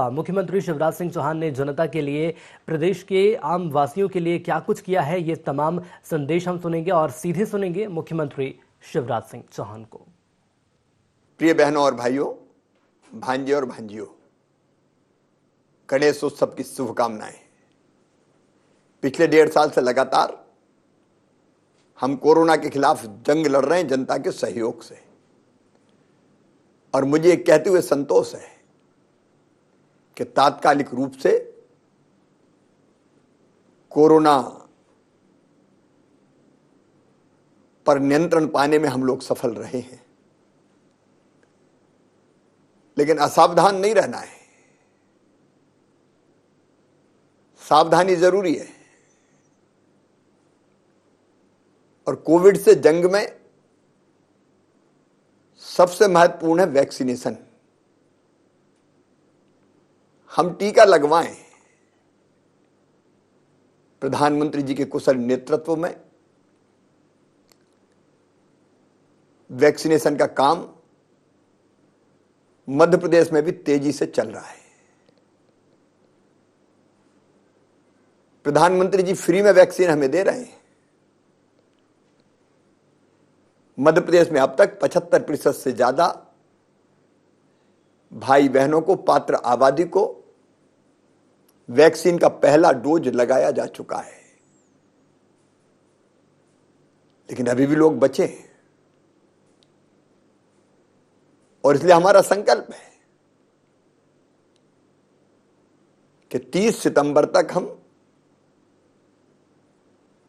मुख्यमंत्री शिवराज सिंह चौहान ने जनता के लिए, प्रदेश के आम वासियों के लिए क्या कुछ किया है, ये तमाम संदेश हम सुनेंगे और सीधे सुनेंगे मुख्यमंत्री शिवराज सिंह चौहान को। प्रिय बहनों और भाइयों, भांजे और भांजियों, गणेश उत्सव की शुभकामनाएं। पिछले 1.5 साल से लगातार हम कोरोना के खिलाफ जंग लड़ रहे हैं जनता के सहयोग से, और मुझे एक कहते हुए संतोष है कि तात्कालिक रूप से कोरोना पर नियंत्रण पाने में हम लोग सफल रहे हैं। लेकिन असावधान नहीं रहना है, सावधानी जरूरी है। और कोविड से जंग में सबसे महत्वपूर्ण है वैक्सीनेशन। हम टीका लगवाएं। प्रधानमंत्री जी के कुशल नेतृत्व में वैक्सीनेशन का काम मध्य प्रदेश में भी तेजी से चल रहा है। प्रधानमंत्री जी फ्री में वैक्सीन हमें दे रहे हैं। मध्य प्रदेश में अब तक 75% से ज्यादा भाई बहनों को, पात्र आबादी को वैक्सीन का पहला डोज लगाया जा चुका है। लेकिन अभी भी लोग बचे हैं, और इसलिए हमारा संकल्प है कि 30 सितंबर तक हम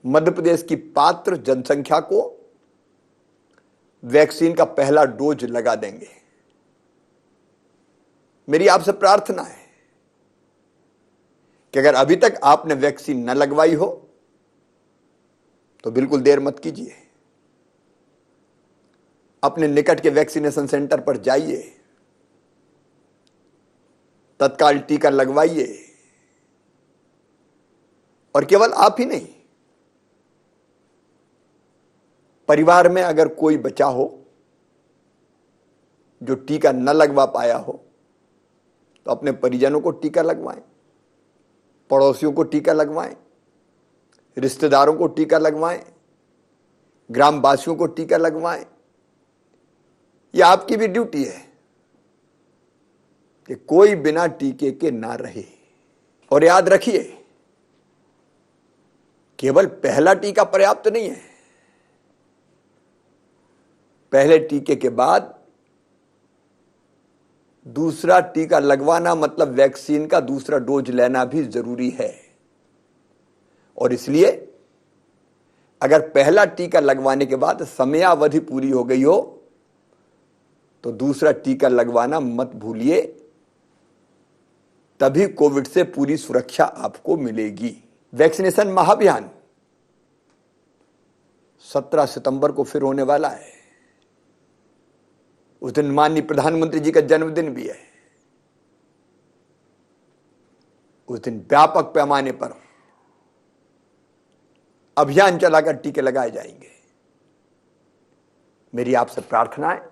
मध्य प्रदेश की पात्र जनसंख्या को वैक्सीन का पहला डोज लगा देंगे। मेरी आपसे प्रार्थना है कि अगर अभी तक आपने वैक्सीन न लगवाई हो तो बिल्कुल देर मत कीजिए। अपने निकट के वैक्सीनेशन सेंटर पर जाइए, तत्काल टीका लगवाइए। और केवल आप ही नहीं, परिवार में अगर कोई बचा हो जो टीका न लगवा पाया हो तो अपने परिजनों को टीका लगवाएं, पड़ोसियों को टीका लगवाएं, रिश्तेदारों को टीका लगवाएं, ग्रामवासियों को टीका लगवाएं। यह आपकी भी ड्यूटी है कि कोई बिना टीके के ना रहे। और याद रखिए, केवल पहला टीका पर्याप्त नहीं है। पहले टीके के बाद दूसरा टीका लगवाना मतलब वैक्सीन का दूसरा डोज लेना भी जरूरी है। और इसलिए अगर पहला टीका लगवाने के बाद समयावधि पूरी हो गई हो तो दूसरा टीका लगवाना मत भूलिए, तभी कोविड से पूरी सुरक्षा आपको मिलेगी। वैक्सीनेशन महाअभियान 17 सितंबर को फिर होने वाला है। उस दिन माननीय प्रधानमंत्री जी का जन्मदिन भी है। उस दिन व्यापक पैमाने पर अभियान चलाकर टीके लगाए जाएंगे। मेरी आपसे प्रार्थना है,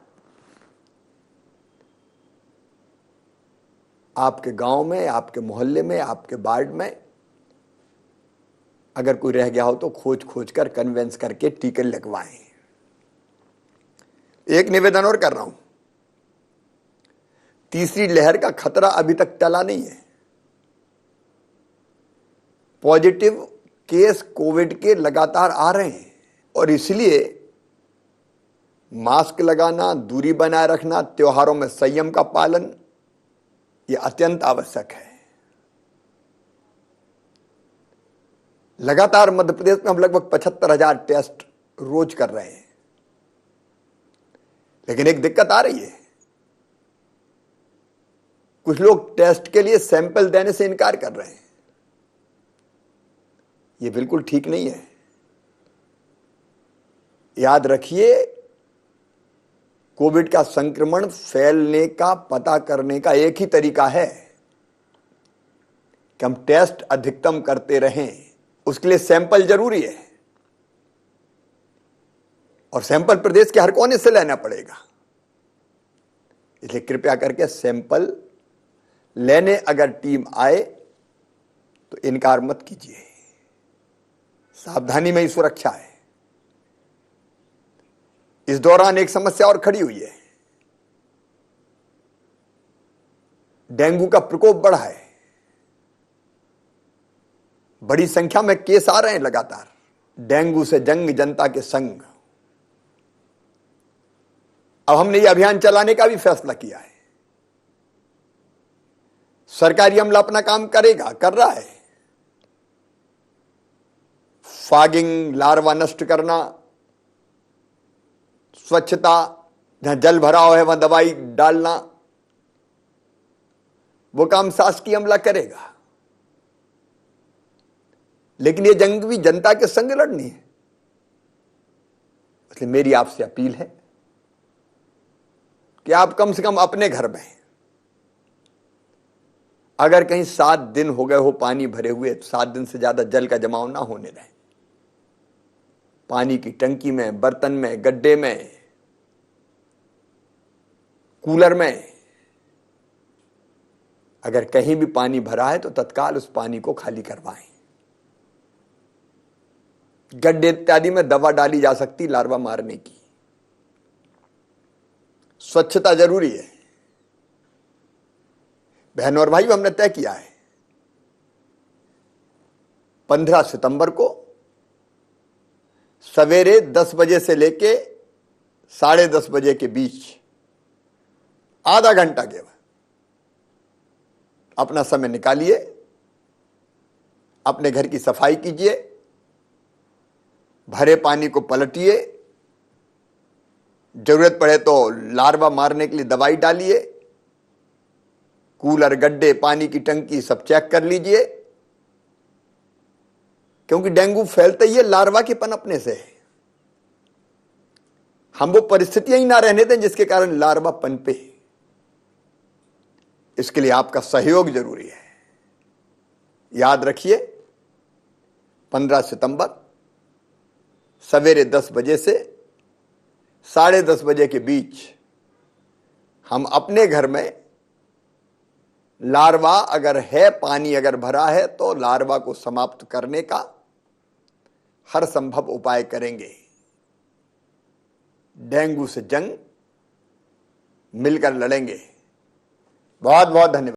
आपके गांव में, आपके मोहल्ले में, आपके वार्ड में अगर कोई रह गया हो तो खोज कर कन्वेंस करके टीके लगवाएं। एक निवेदन और कर रहा हूं, तीसरी लहर का खतरा अभी तक टला नहीं है। पॉजिटिव केस कोविड के लगातार आ रहे हैं, और इसलिए मास्क लगाना, दूरी बनाए रखना, त्योहारों में संयम का पालन, यह अत्यंत आवश्यक है। लगातार मध्य प्रदेश में हम लगभग 75,000 टेस्ट रोज कर रहे हैं। लेकिन एक दिक्कत आ रही है, कुछ लोग टेस्ट के लिए सैंपल देने से इनकार कर रहे हैं। यह बिल्कुल ठीक नहीं है। याद रखिए, कोविड का संक्रमण फैलने का पता करने का एक ही तरीका है कि हम टेस्ट अधिकतम करते रहें। उसके लिए सैंपल जरूरी है, और सैंपल प्रदेश के हर कोने से लेना पड़ेगा। इसलिए कृपया करके सैंपल लेने अगर टीम आए तो इनकार मत कीजिए, सावधानी में ही सुरक्षा है। इस दौरान एक समस्या और खड़ी हुई है, डेंगू का प्रकोप बढ़ा है, बड़ी संख्या में केस आ रहे हैं लगातार। डेंगू से जंग जनता के संग, अब हमने यह अभियान चलाने का भी फैसला किया है। सरकारी अमला अपना काम करेगा, कर रहा है। फॉगिंग, लार्वा नष्ट करना, स्वच्छता, जहां जल भराव है वहां दवाई डालना, वो काम शासकीय अमला करेगा। लेकिन ये जंग भी जनता के संग लड़नी है। इसलिए मेरी आपसे अपील है कि आप कम से कम अपने घर में, अगर कहीं 7 दिन हो गए हो पानी भरे हुए, तो 7 दिन से ज्यादा जल का जमाव ना होने दें। पानी की टंकी में, बर्तन में, गड्ढे में, कूलर में अगर कहीं भी पानी भरा है तो तत्काल उस पानी को खाली करवाएं। गड्ढे इत्यादि में दवा डाली जा सकती लार्वा मारने की। स्वच्छता जरूरी है। बहनों और भाइयों, हमने तय किया है 15 सितंबर को सवेरे 10 बजे से लेके 10:30 बजे के बीच आधा घंटा केवल अपना समय निकालिए, अपने घर की सफाई कीजिए, भरे पानी को पलटिए, जरूरत पड़े तो लार्वा मारने के लिए दवाई डालिए, कूलर, गड्ढे, पानी की टंकी सब चेक कर लीजिए, क्योंकि डेंगू फैलता ही है लार्वा के पनपने से। हम वो परिस्थितियां ही ना रहने दें जिसके कारण लार्वा पनपे। इसके लिए आपका सहयोग जरूरी है। याद रखिए, 15 सितंबर सवेरे 10 बजे से 10:30 बजे के बीच हम अपने घर में लार्वा अगर है, पानी अगर भरा है, तो लार्वा को समाप्त करने का हर संभव उपाय करेंगे। डेंगू से जंग मिलकर लड़ेंगे। बहुत बहुत धन्यवाद।